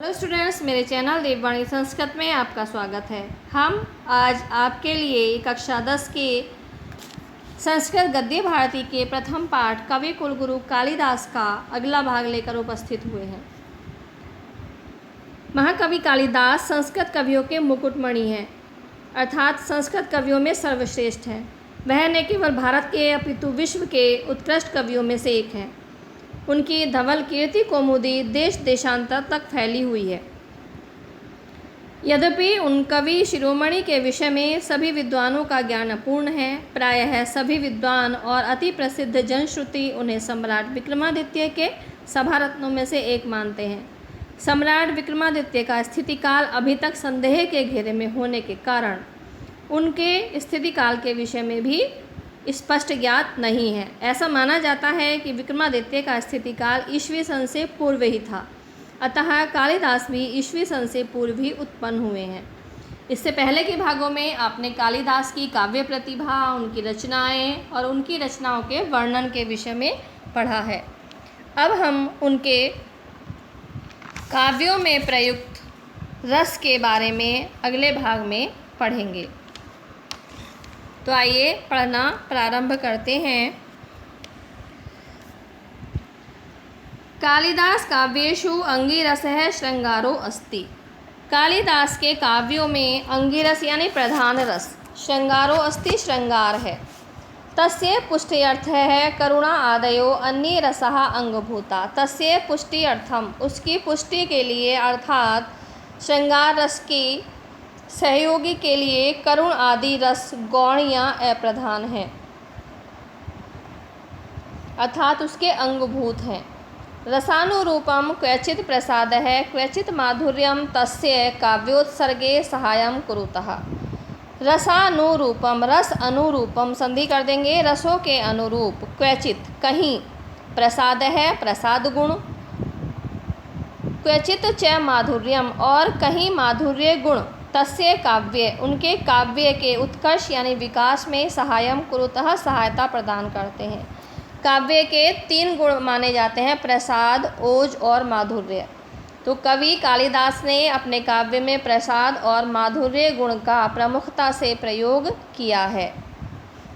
Hello students, मेरे channel देववाणी संस्कृत में आपका स्वागत है। हम आज आपके लिए कक्षा 10 के संस्कृत गद्य भारती के प्रथम पाठ कवि कुलगुरु कालिदास का अगला भाग लेकर उपस्थित हुए हैं। महाकवि कालिदास संस्कृत कवियों के मुकुटमणि हैं, अर्थात संस्कृत कवियों में सर्वश्रेष्ठ हैं। वह न केवल भारत के अपितु विश्व के उत्कृष्ट कवियों में से एक हैं। उनकी धवल कीर्ति कौमुदी देश देशांतर तक फैली हुई है। यद्यपि उन कवि शिरोमणि के विषय में सभी विद्वानों का ज्ञान अपूर्ण है। प्रायः सभी विद्वान और अति प्रसिद्ध जनश्रुति उन्हें सम्राट विक्रमादित्य के सभारत्नों में से एक मानते हैं। सम्राट विक्रमादित्य का स्थितिकाल अभी तक संदेह के घेरे में होने के कारण उनके स्थितिकाल के विषय में भी स्पष्ट ज्ञात नहीं है। ऐसा माना जाता है कि विक्रमादित्य का स्थितिकाल ईस्वी सन से पूर्व ही था, अतः कालिदास भी ईस्वी सन से पूर्व ही उत्पन्न हुए हैं। इससे पहले के भागों में आपने कालिदास की काव्य प्रतिभा, उनकी रचनाएं और उनकी रचनाओं के वर्णन के विषय में पढ़ा है। अब हम उनके काव्यों में प्रयुक्त रस के बारे में अगले भाग में पढ़ेंगे। तो आइए पढ़ना प्रारंभ करते हैं। कालिदास काव्येषु अंगिरसः श्रृंगारो अस्ति। कालिदास के काव्यों में अंगिरस यानी प्रधान रस, श्रृंगारो अस्ति श्रृंगार है। तस्य पुष्ट्यर्थः है करुणा आदयो अन्ये रसः अंगभूता। तस्य पुष्ट्यर्थम, उसकी पुष्टि के लिए अर्थात श्रृंगार रस की सहयोगी के लिए करुण आदि रस गौण या अप्रधान है, अर्थात उसके अंगभूत हैं। रसानुरूपम क्वचित प्रसाद है, क्वचित माधुर्यम तस्य काव्योत्सर्गे सहायम कुरुतः। रसानुरूपम, रस अनुरूपम संधि कर देंगे, रसों के अनुरूप, क्वचित कहीं, प्रसाद है प्रसाद गुण, क्वचित च माधुर्यम और कहीं माधुर्य गुण, तस्य काव्य उनके काव्य के उत्कर्ष यानी विकास में सहायम कुरुतः सहायता प्रदान करते हैं। काव्य के 3 गुण माने जाते हैं, प्रसाद, ओज और माधुर्य। तो कवि कालिदास ने अपने काव्य में प्रसाद और माधुर्य गुण का प्रमुखता से प्रयोग किया है।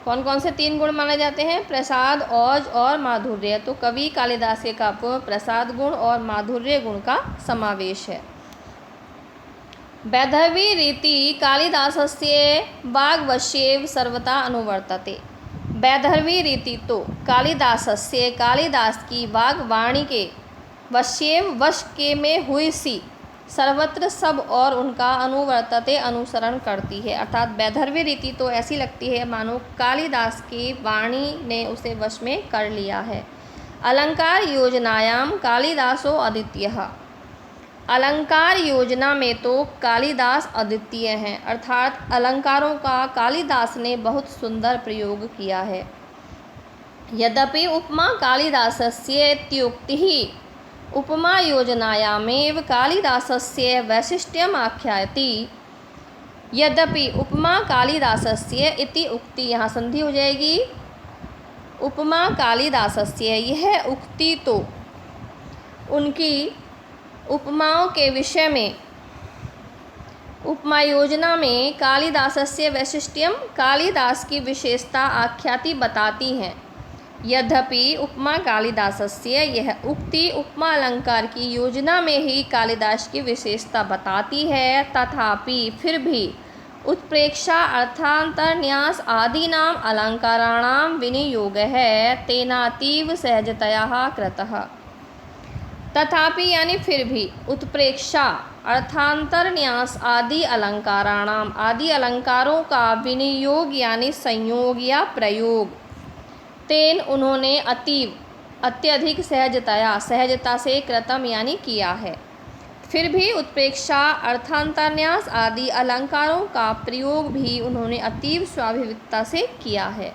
कौन कौन से 3 गुण माने जाते हैं? प्रसाद, ओज और माधुर्य। तो कवि कालिदास के काव्यों में प्रसाद गुण और माधुर्य गुण का समावेश है। वैधर्वी रीति कालिदासस्य वाग्वश्येव सर्वथा अनुवर्तते। वैधर्वी रीति तो कालिदासस्य, कालिदास की वाग्वाणी के वश्येव वश के में हुई सी सर्वत्र सब और उनका अनुवर्तते अनुसरण करती है। अर्थात वैधर्वी रीति तो ऐसी लगती है मानो कालिदास की वाणी ने उसे वश में कर लिया है। अलंकार योजनायाम कालिदासो अद्वितीयः। अलंकार योजना में तो कालिदास अद्वितीय हैं, अर्थात अलंकारों का कालिदास ने बहुत सुंदर प्रयोग किया है। यद्यपि उपमा कालिदासस्य इत्युक्तिः उपमा योजनायामेव कालिदासस्य वैशिष्ट्यम आख्यायति। यद्यपि उपमा कालिदासस्य इति उक्ति, यहाँ संधि हो जाएगी, उपमा कालिदासस्य, यह उक्ति तो उनकी उपमाओं के विषय में, उपमा योजना में कालिदासस्य वैशिष्ट्यम, कालिदास की विशेषता आख्याति बताती हैं। यद्यपि उपमा कालिदासस्य, यह उक्ति उपमा अलंकार की योजना में ही कालिदास की विशेषता बताती है, तथापि फिर भी उत्प्रेक्षा अर्थांतरन्यास आदीनाम अलंकाराणाम विनियोगः तेनातीव सहजतया कृतः। तथापि यानी फिर भी, उत्प्रेक्षा अर्थांतरन्यास आदि अलंकाराणाम, आदि अलंकारों का विनियोग यानी संयोग या प्रयोग, तेन उन्होंने अतीव अत्यधिक सहजतया, सहजता से कृतम यानी किया है। फिर भी उत्प्रेक्षा अर्थांतरन्यास आदि अलंकारों का प्रयोग भी उन्होंने अतीव स्वाभाविकता से किया है।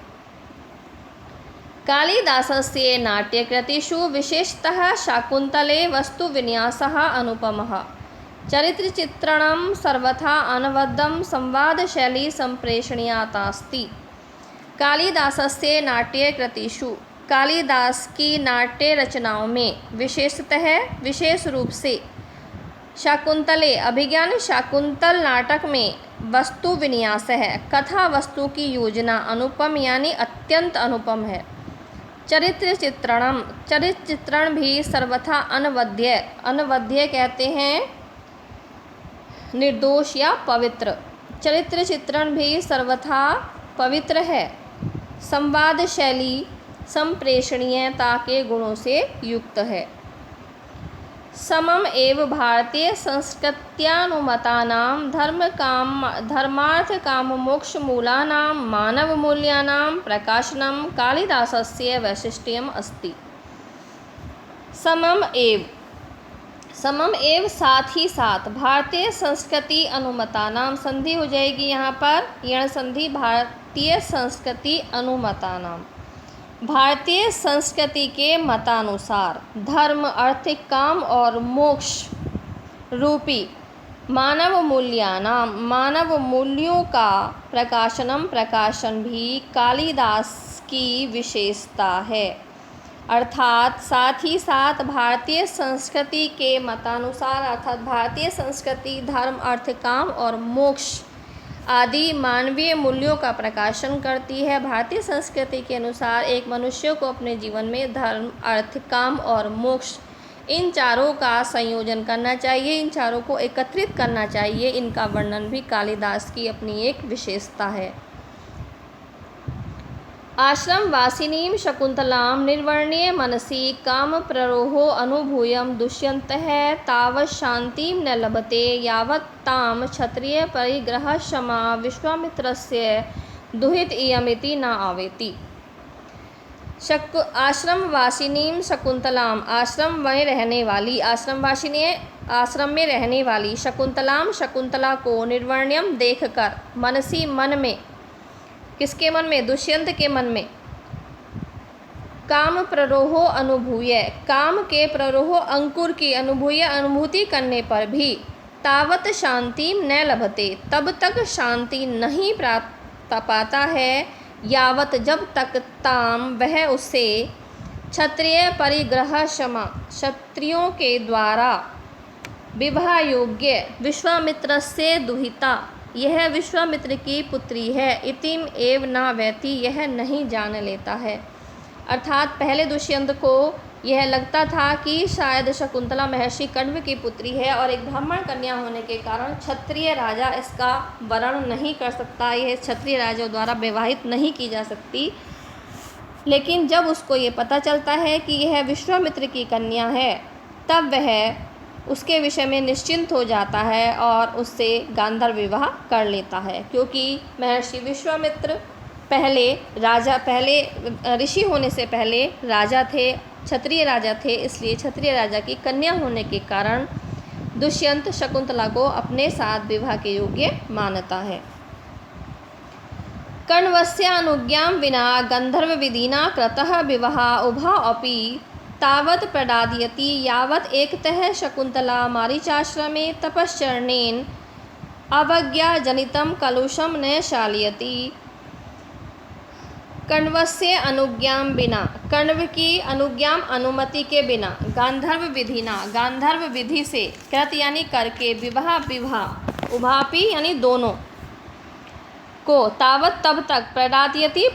कालिदासस्य नाट्यकृतिषु विशेषतः शाकुन्तले वस्तुविन्यासः अनुपमः। चरित्रचित्रणं सर्वथा अनवद्यं संवादशैली सम्प्रेषणीयातास्ति। कालिदासस्य नाट्यकृतिषु, कालिदास की नाट्य रचनाओं में विशेषतः, विशेष रूप से शाकुंतले अभिज्ञान शाकुंतल नाटक में वस्तु विन्यास है। कथा वस्तु की योजना अनुपम यानी अत्यंत अनुपम है। चरित्र चित्रण भी सर्वथा अनवद्य। अनवद्य कहते हैं निर्दोष या पवित्र। चरित्र चित्रण भी सर्वथा पवित्र है। संवाद शैली संप्रेषणीयता के गुणों से युक्त है। समम एव भारतीय संस्कृत्यानुमतानां धर्मार्थ काम मोक्ष मूलानां मानव मूल्यानां प्रकाशनं कालिदासस्य वैशिष्ट्यम् अस्ति। समम एव साथ ही साथ भारतीय संस्कृति अनुमतानाम संधि हो जाएगी यहाँ पर यण संधि भारतीय संस्कृति अनुमतानाम। भारतीय संस्कृति के मतानुसार धर्म अर्थ काम और मोक्ष रूपी मानव मूल्यों का प्रकाशन भी कालिदास की विशेषता है। अर्थात साथ ही साथ भारतीय संस्कृति के मतानुसार अर्थात भारतीय संस्कृति धर्म अर्थ काम और मोक्ष आदि मानवीय मूल्यों का प्रकाशन करती है। भारतीय संस्कृति के अनुसार एक मनुष्य को अपने जीवन में धर्म अर्थ काम और मोक्ष इन चारों का संयोजन करना चाहिए, इन चारों को एकत्रित करना चाहिए। इनका वर्णन भी कालिदास की अपनी एक विशेषता है। आश्रम वासिनीं शकुंतलां निर्वर्ण्य मनसि काम प्ररोहो अनुभूयं दुष्यन्तः तावत् शान्तिं न लभते यावत् तां क्षत्रिय परिग्रह क्षमा विश्वामित्रस्य दुहित इयमिति न आवेति। आश्रम वासिनीं शकुंतलां आश्रम में रहने वाली आश्रम में रहने वाली शकुंतलां शकुंतला को निर्वर्ण्यम देखकर मनसी मन में किसके मन में दुष्यंत के मन में काम प्ररोहो अनुभूय काम के प्ररोहो अंकुर की अनुभूति करने पर भी तावत शांति न लभते तब तक शांति नहीं प्राप्त पाता है यावत जब तक ताम वह उसे क्षत्रिय परिग्रह क्षमा क्षत्रियों के द्वारा विवाह योग्य विश्वामित्र से दुहिता यह विश्वामित्र की पुत्री है इतिम एव न वैति यह नहीं जान लेता है। अर्थात पहले दुष्यंत को यह लगता था कि शायद शकुंतला महर्षि कण्व की पुत्री है और एक ब्राह्मण कन्या होने के कारण क्षत्रिय राजा इसका वरण नहीं कर सकता, यह क्षत्रिय राजाओं द्वारा विवाहित नहीं की जा सकती। लेकिन जब उसको ये पता चलता है कि यह विश्वामित्र की कन्या है तब वह उसके विषय में निश्चिंत हो जाता है और उससे गांधर्व विवाह कर लेता है, क्योंकि महर्षि विश्वामित्र पहले ऋषि होने से पहले राजा थे, क्षत्रिय राजा थे। इसलिए क्षत्रिय राजा की कन्या होने के कारण दुष्यंत शकुंतला को अपने साथ विवाह के योग्य मानता है। कण्वस्य अनुज्ञां विना गंधर्व विधिना कृतः विवाह उभा अपि तावत् प्रदादयति यावत् एकतः शकुंतला मारीचाश्रमे तपश्चरणेन अवज्ञाजनितं कलुषं न शालयति। कण्वस्य अनुज्ञां बिना कण्व की अनुज्ञां अनुमति के बिना गांधर्व विधि से कृत यानी करके विवाह उभापि यानी दोनों को तावत तब तक प्रदादयति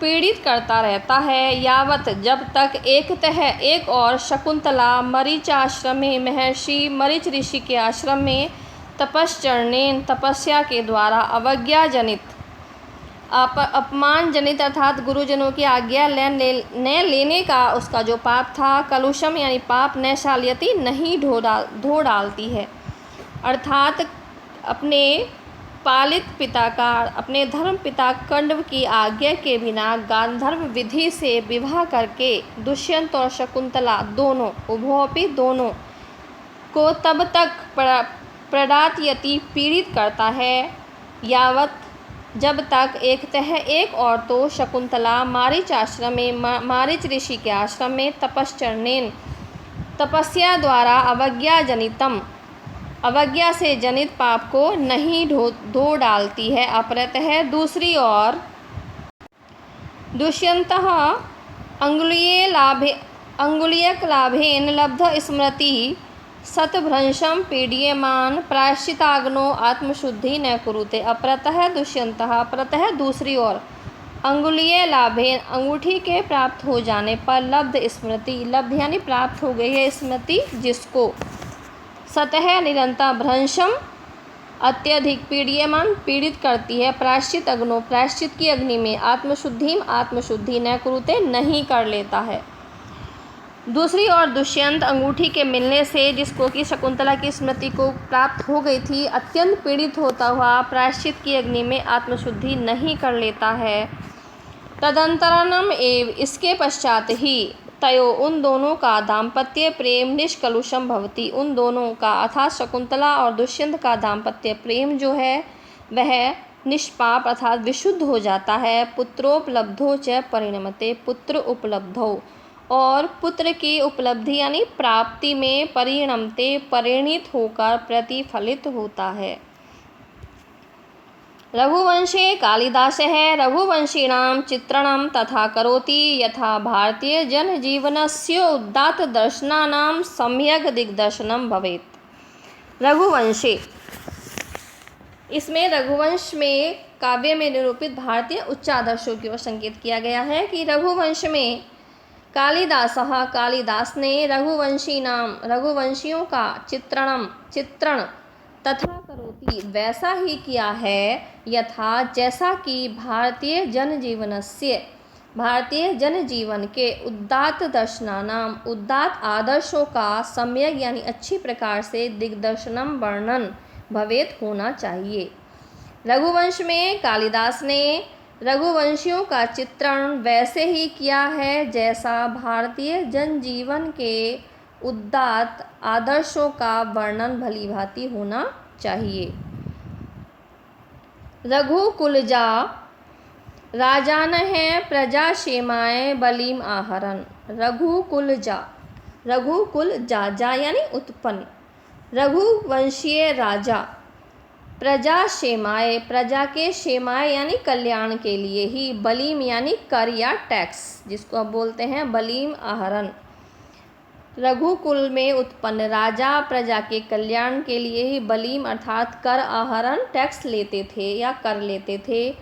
पीड़ित करता रहता है यावत जब तक एक और शकुंतला मरीचाश्रम में महर्षि मरीच ऋषि के आश्रम में तपश्चरणेन तपस्या के द्वारा अवज्ञा जनित अपमान जनित अर्थात गुरुजनों की आज्ञा न लेने का उसका जो पाप था कलुषम यानी पाप न शालयति नहीं धो डालती है। अर्थात अपने पालित पिता का अपने धर्म पिता कण्व की आज्ञा के बिना गांधर्व विधि से विवाह करके दुष्यंत और शकुंतला दोनों उभयोपि दोनों को तब तक प्रदादयति पीड़ित करता है यावत जब तक एक और तो शकुंतला मारीच आश्रम में मारीच ऋषि के आश्रम में तपश्चरणेन तपस्या द्वारा अवज्ञा से जनित पाप को नहीं धो डालती है। अपरतः दूसरी ओर दुष्यन्तः अंगुलीयक लाभेन लब्ध स्मृति सतभ्रंशं पीड्यमान प्रायश्चिताग्नो आत्मशुद्धि न कुरुते। अपरतः दुष्यंतः, अपरतः दूसरी ओर, अंगुलीय लाभेन अंगूठी के प्राप्त हो जाने पर लब्ध स्मृति, लब्ध यानी प्राप्त हो गई है स्मृति जिसको, सतह निरंतर, भ्रंशम अत्यधिक, पीड्यमान पीड़ित करती है, प्रायश्चित अग्नो प्रायश्चित की अग्नि में, आत्मशुद्धि आत्मशुद्धि न कुरुते नहीं कर लेता है। दूसरी ओर दुष्यंत अंगूठी के मिलने से जिसको कि शकुंतला की स्मृति को प्राप्त हो गई थी, अत्यंत पीड़ित होता हुआ प्रायश्चित की अग्नि में आत्मशुद्धि नहीं कर लेता है। तदंतरम एव, इसके पश्चात ही, तयो उन दोनों का दाम्पत्य प्रेम निष्कलुषम भवति, उन दोनों का अर्थात शकुंतला और दुष्यंत का दाम्पत्य प्रेम जो है वह निष्पाप अर्थात विशुद्ध हो जाता है। पुत्रोपलब्धो च परिणमते, पुत्र उपलब्धो, और पुत्र की उपलब्धि यानी प्राप्ति में परिणमते परिणित होकर प्रतिफलित होता है। रघुवंशे कालिदासः रघुवंशीणां चित्रणं तथा करोति यथा भारतीय जनजीवनस्य उदात्तदर्शनानां सम्यक् दिग्दर्शनं भवेत्। रघुवंशे, इसमें रघुवंश में काव्य में निरूपित भारतीय उच्च आदर्शों की ओर संकेत किया गया है कि रघुवंश में कालिदासः, कालिदास ने रघुवंशीनाम रघुवंशियों का चित्रण तथा करोति वैसा ही किया है, यथा जैसा कि भारतीय जनजीवन के उदात्त दर्शनानाम उदात्त आदर्शों का सम्यक यानी अच्छी प्रकार से दिग्दर्शनम वर्णन भवेत होना चाहिए। रघुवंश में कालिदास ने रघुवंशियों का चित्रण वैसे ही किया है जैसा भारतीय जनजीवन के उदात्त आदर्शों का वर्णन भलीभांति होना चाहिए। रघुकुलजा राजानः प्रजा क्षेमाय बलिम आहरन्। रघुकुलजा जा यानी उत्पन्न, रघुवंशीय राजा, प्रजा क्षेमाय प्रजा के क्षेमाय यानी कल्याण के लिए ही, बलिम यानी कर या टैक्स जिसको आप बोलते हैं बलिम आहरण। रघुकुल में उत्पन्न राजा प्रजा के कल्याण के लिए ही बलिम अर्थात कर आहरण टैक्स लेते थे या कर लेते थे।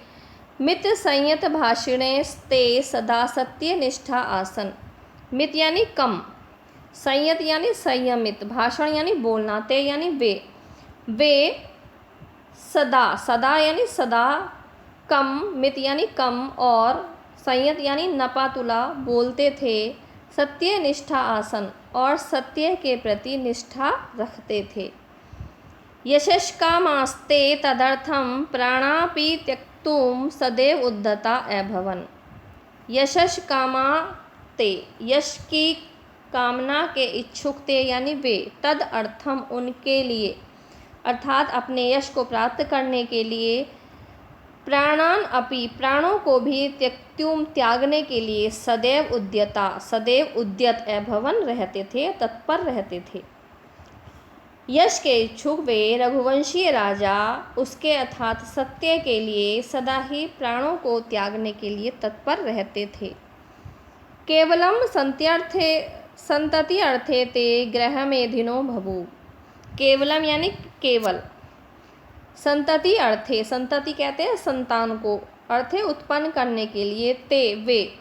मित संयत भाषिणे ते सदा सत्य निष्ठा आसन। मित यानी कम, संयत यानी संयमित, भाषण यानी बोलना, ते यानी वे सदा यानी सदा, कम मित यानी कम और संयत यानी नपातुला बोलते थे, सत्य निष्ठा आसन और सत्य के प्रति निष्ठा रखते थे। यशस् कामास्ते तदर्थम प्राणापि त्यक्तुम सदैव उद्यता अभवन्। यशस् कामा ते, यश की कामना के इच्छुक थे यानी वे, तद अर्थम उनके लिए अर्थात अपने यश को प्राप्त करने के लिए, प्राणान अपि प्राणों को भी, त्यक्तुम त्यागने के लिए, सदैव उद्यता सदैव उद्यत अभवन रहते थे, तत्पर रहते थे। यश के इच्छुक वे रघुवंशीय राजा उसके अर्थात सत्य के लिए सदा ही प्राणों को त्यागने के लिए तत्पर रहते थे। केवलम संतति अर्थे ते ग्रह मेधिनो भभू। केवलम यानी केवल, संतति अर्थे, संतति कहते हैं संतान को, अर्थे उत्पन्न करने के लिए, ते वे,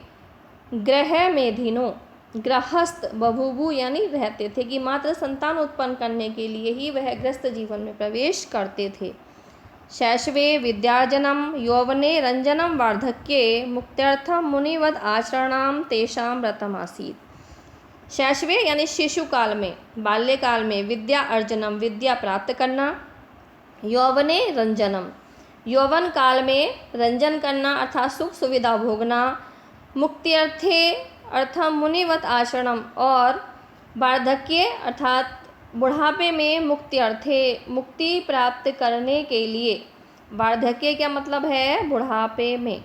ग्रह मेधिनो गृहस्थ, बभूबु यानी रहते थे कि मात्र संतान उत्पन्न करने के लिए ही वह गृहस्थ जीवन में प्रवेश करते थे। शैशवे विद्यार्जनम यौवने रंजनम वार्धक्ये मुक्त्यर्थम मुनिवद आचरणाम तेषां व्रतम आसीत्। शैशवे यानी शिशु काल में, बाल्यकाल में, विद्या अर्जनम विद्या प्राप्त करना, यौवने रंजनम यौवन काल में रंजन करना अर्थात सुख सुविधा भोगना, मुक्ति अर्थे अर्थम मुनिवत आचरणम और वार्धक्य अर्थात बुढ़ापे में मुक्ति अर्थे मुक्ति प्राप्त करने के लिए। वार्धक्य क्या मतलब है? बुढ़ापे में।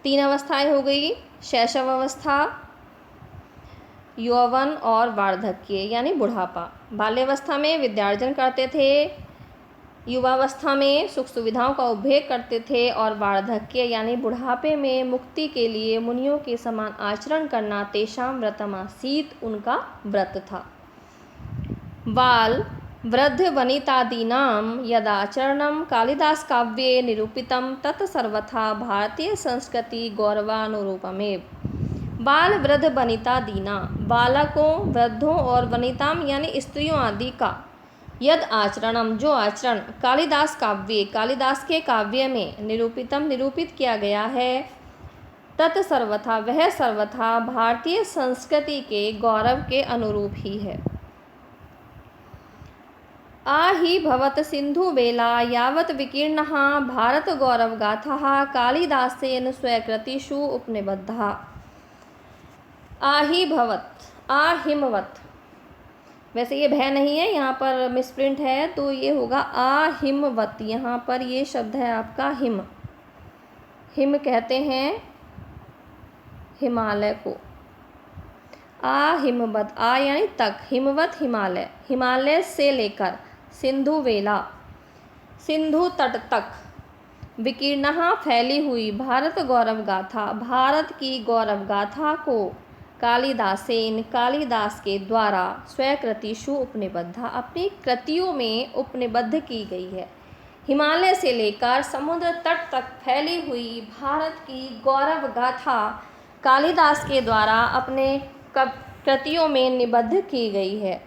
3 अवस्थाएं हो गई, शैशव अवस्था, यौवन और वार्धक्य यानी बुढ़ापा। बाल्यावस्था में विद्यार्जन करते थे, युवावस्था में सुख सुविधाओं का उपभोग करते थे और वार्धक्य यानी बुढ़ापे में मुक्ति के लिए मुनियों के समान आचरण करना तेषां व्रतम आसीत् उनका व्रत था। बाल वृद्ध वनितादीनां यदाचरणं कालिदासकाव्ये निरूपितं तत् सर्वथा भारतीय गौरवानुरूपमेव। बाल वृद्ध वनिता दीना, बालकों, वृद्धों और वनिताम यानी स्त्रियों आदि का यद आचरणम जो आचरण कालिदास काव्य कालिदास के काव्य में निरूपित किया गया है, तत् सर्वथा वह सर्वथा भारतीय संस्कृति के गौरव के अनुरूप ही है। आहि भवत सिंधु बेला यावत विकीर्णः भारत गौरव गाथा कालिदासेन स्वकृतिषु उपनिबद्धा। आहि भवत, आहिमवत, वैसे ये भय नहीं है, यहाँ पर मिसप्रिंट है तो ये होगा आहिमवत। यहाँ पर ये शब्द है आपका हिम, हिम कहते हैं हिमालय को। आहिमवत, आ यानी तक, हिमवत हिमालय, हिमालय से लेकर सिंधु वेला सिंधु तट तक, विकीर्णः फैली हुई, भारत गौरव गाथा भारत की गौरव गाथा को कालिदासेन कालिदास के द्वारा स्वकृतिषु उपनिबद्धा अपनी कृतियों में उपनिबद्ध की गई है। हिमालय से लेकर समुद्र तट तक फैली हुई भारत की गौरव गाथा कालिदास के द्वारा अपने कृतियों में निबद्ध की गई है।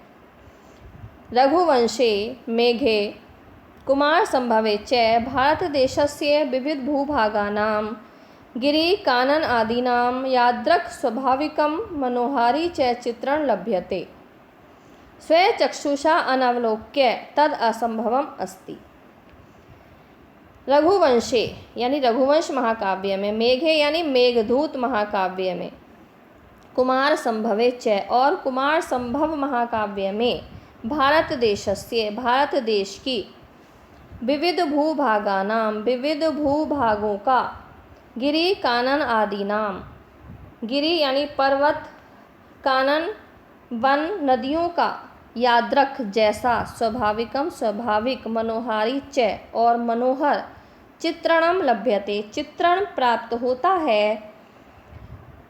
रघुवंशे मेघे कुमार संभवे च भारतदेशस्य विविध भूभागानां गिरि कानन आदीनां यादृक् स्वाभाविकं मनोहारी च चित्रण लभ्यते, स्वचक्षुषा अनवलोक्य तद असंभवम अस्ति। रघुवंशे यानी रघुवंश महाकाव्य में, मेघे यानी मेघदूत महाकाव्य में, कुमार संभवे च और कुमार संभव महाकाव्य में भारत देशस्य भारत देश की विविध भूभागानां विविध भूभागों का, गिरि कानन आदि नाम, गिरि यानी पर्वत, कानन वन नदियों का, यादृक् जैसा, स्वाभाविकम स्वाभाविक, मनोहारी च और मनोहर, चित्रणम लभ्यते चित्रण प्राप्त होता है,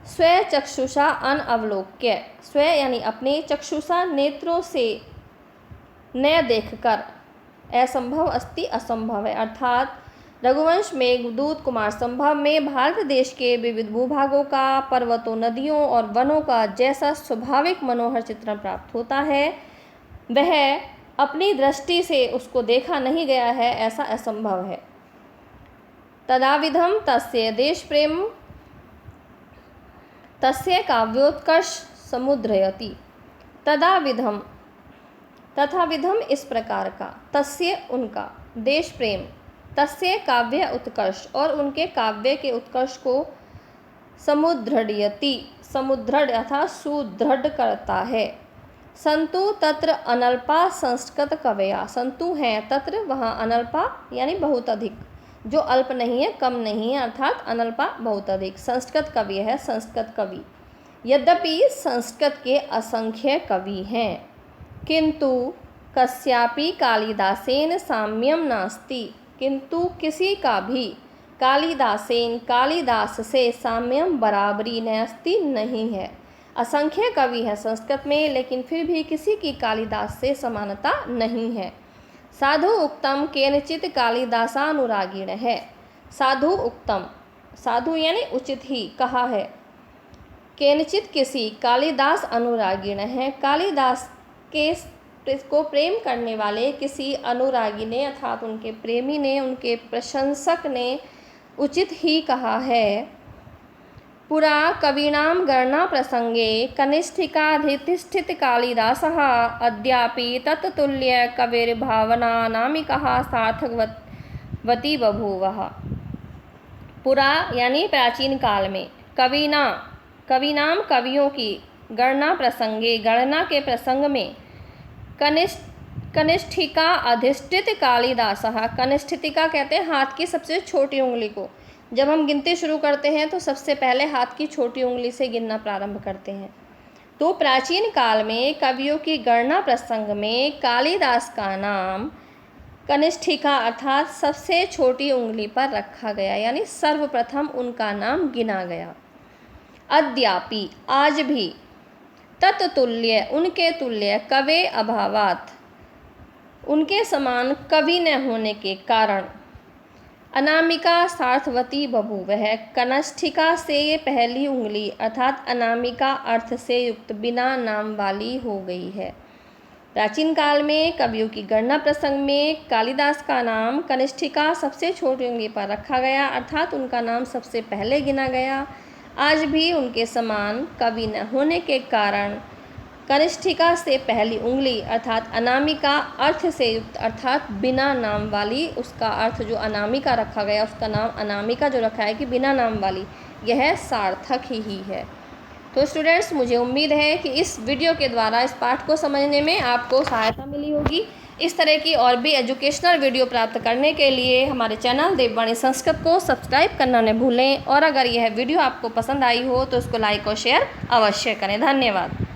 स्वचक्षुषा अनवलोक्य, स्व यानी अपने, चक्षुषा नेत्रों से न देखकर, असंभव अस्ति असंभव है, अर्थात रघुवंश मेघदूत कुमार संभव में भारत देश के विविध भूभागों का, पर्वतों, नदियों और वनों का जैसा स्वाभाविक मनोहर चित्रण प्राप्त होता है, वह अपनी दृष्टि से उसको देखा नहीं गया है, ऐसा असंभव है। तदाविधम तस्य देश प्रेम तस्य काव्योत्कर्ष समुद्रयति। तदाविधम तथा विधम इस प्रकार का, तस्य उनका, देश प्रेम, तस्य काव्य उत्कर्ष और उनके काव्य के उत्कर्ष को, समुद्रयति समुद्रढ़ अर्थात सुदृढ़ करता है। संतु तत्र अनल्पा संस्कृत कवया, संतु हैं तत्र वहाँ अनल्पा यानी बहुत अधिक, जो अल्प नहीं है कम नहीं है, अर्थात अनल्पा बहुत अधिक, संस्कृत कवि है संस्कृत कवि। यद्यपि संस्कृत के असंख्य कवि हैं, किंतु कस्यापि कालिदासेन साम्यम नास्ति, किंतु किसी का भी कालिदासेन कालिदास से साम्यम बराबरी नास्ति नहीं है। असंख्य कवि हैं संस्कृत में, लेकिन फिर भी किसी की कालिदास से समानता नहीं है। साधु उक्तम केनचित कालिदासानुरागिण है। साधु उक्तम, साधु यानी उचित ही कहा है, केनचित किसी, कालिदास अनुरागिण है, कालिदास के को प्रेम करने वाले किसी अनुरागी ने अर्थात उनके प्रेमी ने, उनके प्रशंसक ने उचित ही कहा है। पुरा कवीनां गणना प्रसंगे कनिष्ठिकाधिष्ठित कालिदासः अद्यापि तत्तुल्य कविर्भावना नामिकः सार्थकवती बभूवः। पुरा यानी प्राचीन काल में, कवीनाम कवियों की, गणना प्रसंगे गणना के प्रसंग में, कनिष्ठिका अधिष्ठित कालिदासः, कनिष्ठिका कहते हैं हाथ की सबसे छोटी उंगली को। जब हम गिनती शुरू करते हैं तो सबसे पहले हाथ की छोटी उंगली से गिनना प्रारंभ करते हैं। तो प्राचीन काल में कवियों की गणना प्रसंग में कालिदास का नाम कनिष्ठिका अर्थात सबसे छोटी उंगली पर रखा गया, यानी सर्वप्रथम उनका नाम गिना गया। अद्यापि आज भी, तत्तुल्य उनके तुल्य, कवे अभावात् उनके समान कवि न होने के कारण, अनामिका सार्थवती बभूवः कनिष्ठिका से पहली उंगली अर्थात अनामिका अर्थ से युक्त बिना नाम वाली हो गई है। प्राचीन काल में कवियों की गणना प्रसंग में कालिदास का नाम कनिष्ठिका सबसे छोटी उंगली पर रखा गया अर्थात उनका नाम सबसे पहले गिना गया। आज भी उनके समान कवि न होने के कारण कनिष्ठिका से पहली उंगली अर्थात अनामिका अर्थ से युक्त अर्थात बिना नाम वाली, उसका अर्थ जो अनामिका रखा गया उसका नाम अनामिका जो रखा है कि बिना नाम वाली, यह सार्थक ही है। तो स्टूडेंट्स, मुझे उम्मीद है कि इस वीडियो के द्वारा इस पाठ को समझने में आपको सहायता मिली होगी। इस तरह की और भी एजुकेशनल वीडियो प्राप्त करने के लिए हमारे चैनल देववाणी संस्कृत को सब्सक्राइब करना न भूलें और अगर यह वीडियो आपको पसंद आई हो तो इसको लाइक और शेयर अवश्य करें। धन्यवाद।